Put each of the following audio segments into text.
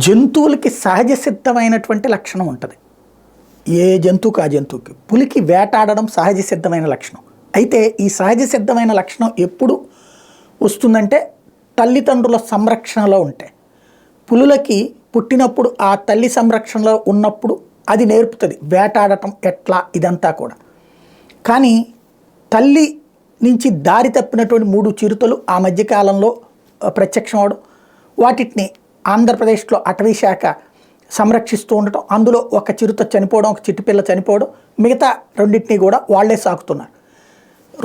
జంతువులకి సహజ సిద్ధమైనటువంటి లక్షణం ఉంటుంది. ఏ జంతువుకి ఆ జంతువుకి. పులికి వేటాడడం సహజ సిద్ధమైన లక్షణం. అయితే ఈ సహజ సిద్ధమైన లక్షణం ఎప్పుడు వస్తుందంటే తల్లిదండ్రుల సంరక్షణలో ఉంటే. పులులకి పుట్టినప్పుడు ఆ తల్లి సంరక్షణలో ఉన్నప్పుడు అది నేర్పుతుంది వేటాడటం ఎట్లా ఇదంతా కూడా. కానీ తల్లి నుంచి దారి తప్పినటువంటి 3 చిరుతలు ఆ మధ్యకాలంలో ప్రత్యక్షం అవడం, వాటిని ఆంధ్రప్రదేశ్లో అటవీ శాఖ సంరక్షిస్తూ ఉండటం, అందులో ఒక చిరుత చనిపోవడం, ఒక చిట్టుపిల్ల చనిపోవడం, మిగతా రెండింటినీ కూడా వాళ్లే సాకుతున్నారు.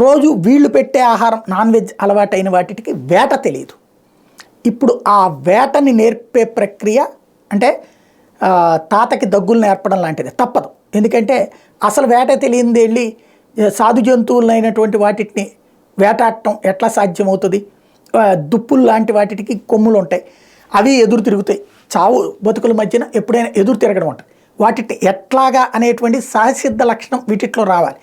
రోజు వీళ్ళు పెట్టే ఆహారం నాన్ వెజ్ అలవాటైన వాటికి వేట తెలియదు. ఇప్పుడు ఆ వేటని నేర్పే ప్రక్రియ అంటే తాతకి దగ్గులు నేర్పడం లాంటిది. తప్పదు. ఎందుకంటే అసలు వేట తెలియంది వెళ్ళి సాధు జంతువులైనటువంటి వాటిని వేటాడటం ఎట్లా సాధ్యమవుతుంది? దుప్పులు లాంటి వాటికి కొమ్ములు ఉంటాయి, అవి ఎదురు తిరుగుతాయి. చావు బతుకుల మధ్యన ఎప్పుడైనా ఎదురు తిరగడం ఉంటుంది. వాటిని ఎట్లాగా అనేటువంటి సహసిద్ధ లక్షణం వీటిలో రావాలి.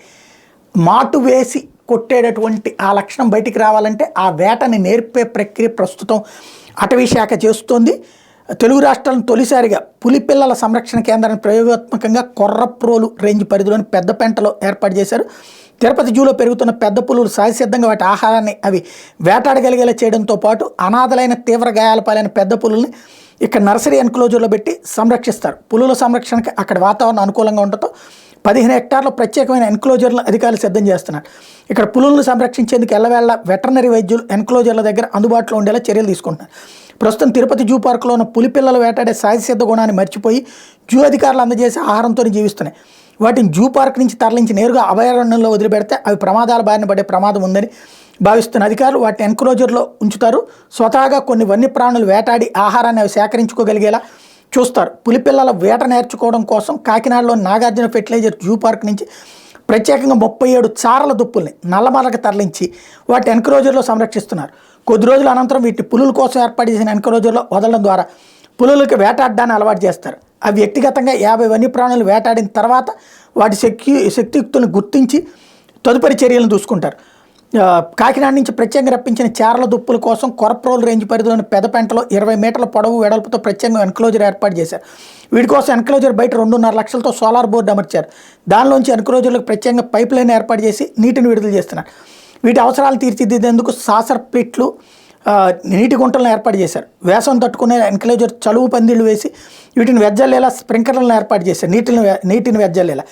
మాటు వేసి కొట్టేటటువంటి ఆ లక్షణం బయటికి రావాలంటే ఆ వేటని నేర్పే ప్రక్రియ ప్రస్తుతం అటవీ శాఖ చేస్తోంది. తెలుగు రాష్ట్రాలను తొలిసారిగా పులి పిల్లల సంరక్షణ కేంద్రాన్ని ప్రయోగాత్మకంగా కొర్రప్రోలు రేంజ్ పరిధిలోని పెద్దపెంటలో ఏర్పాటు చేశారు. తిరుపతి జూలో పెరుగుతున్న పెద్ద పులులు సహజసిద్ధంగా వాటి ఆహారాన్ని అవి వేటాడగలిగేలా చేయడంతో పాటు అనాథలైన తీవ్ర గాయాల పాలైన పెద్ద పులుల్ని ఇక్కడ నర్సరీ ఎన్క్లోజర్లో పెట్టి సంరక్షిస్తారు. పులుల సంరక్షణకి అక్కడ వాతావరణం అనుకూలంగా ఉండటంతో 15 హెక్టార్ల ప్రత్యేకమైన ఎన్క్లోజర్లను అధికారులు సిద్ధం చేస్తున్నారు. ఇక్కడ పులులను సంరక్షించేందుకు ఎల్లవేళ వెటర్నరీ వైద్యులు ఎన్క్లోజర్ల దగ్గర అందుబాటులో ఉండేలా చర్యలు తీసుకుంటున్నారు. ప్రస్తుతం తిరుపతి జూ పార్కులో ఉన్న పులి పిల్లలు వేటాడే సహజసిద్ధ గుణాన్ని మర్చిపోయి జూ అధికారులు అందజేసే ఆహారంతో జీవిస్తున్నాయి. వాటిని జూ పార్క్ నుంచి తరలించి నేరుగా అభయారణ్యంలో వదిలిపెడితే అవి ప్రమాదాల బారిన పడే ప్రమాదం ఉందని భావిస్తున్న అధికారులు వాటిని ఎన్క్లోజర్లో ఉంచుతారు. స్వతహాగా కొన్ని వన్యప్రాణులు వేటాడి ఆహారాన్ని అవి సేకరించుకోగలిగేలా చూస్తారు. పులిపిల్లల వేట నేర్చుకోవడం కోసం కాకినాడలోని నాగార్జున ఫెర్టిలైజర్ జూ పార్క్ నుంచి ప్రత్యేకంగా 37 చారల దుప్పుల్ని నల్లమలకి తరలించి వాటి ఎన్క్లోజర్లో సంరక్షిస్తున్నారు. కొద్ది రోజుల అనంతరం వీటిని పులుల కోసం ఏర్పాటు చేసిన ఎన్క్లోజర్లో వదలడం ద్వారా పులులకి వేటాడడాన్ని అలవాటు చేస్తారు. అవి వ్యక్తిగతంగా 50 వన్యప్రాణులు వేటాడిన తర్వాత వాటి శక్తియుక్తులను గుర్తించి తదుపరి చర్యలను చూసుకుంటారు. కాకినాడ నుంచి ప్రత్యేకంగా రప్పించిన చారల దుప్పుల కోసం కొరప్రోల్ రేంజ్ పరిధిలోని పెదపెంటలో 20 మీటర్ల పొడవు వెడల్పుతో ప్రత్యేకంగా ఎన్క్లోజర్ ఏర్పాటు చేశారు. వీటి కోసం ఎన్క్లోజర్ బయట 2.5 లక్షలతో సోలార్ బోర్డు అమర్చారు. దానిలోంచి ఎన్క్లోజర్లకు ప్రత్యేకంగా పైప్ లైన్ ఏర్పాటు చేసి నీటిని విడుదల చేస్తున్నారు. వీటి అవసరాలు తీర్చిదిద్దేందుకు సాసర్ పిట్లు, నీటి గుంటలను ఏర్పాటు చేశారు. వేసం తట్టుకునే ఎన్క్లోజర్ చలువు పందిళ్లు వేసి వీటిని వెజ్జల్లేలా స్ప్రింక్లర్లను ఏర్పాటు చేశారు. నీటిని వెజ్జల్లేలా.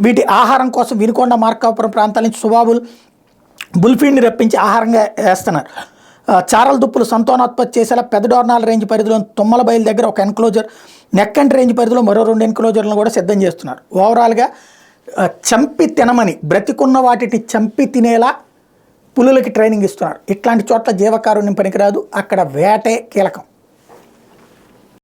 వీటి ఆహారం కోసం వినుకొండ, మార్కాపురం ప్రాంతాల నుంచి సుబాబుల్ బుల్ఫీడ్ని రప్పించి ఆహారంగా వేస్తున్నారు. చారల దుప్పులు సంతానోత్పత్తి చేసేలా పెద్ద డోర్నాల రేంజ్ పరిధిలో తుమ్మల బయలు దగ్గర ఒక ఎన్క్లోజర్, నెక్కంటి రేంజ్ పరిధిలో మరో 2 ఎన్క్లోజర్లను కూడా సిద్ధం చేస్తున్నారు. ఓవరాల్గా చంపి తినమని, బ్రతికున్న వాటిని చంపి తినేలా పులులకి ట్రైనింగ్ ఇస్తున్నారు. ఇట్లాంటి చోట్ల జీవకారుణ్యం పనికిరాదు, అక్కడ వేటే కీలకం.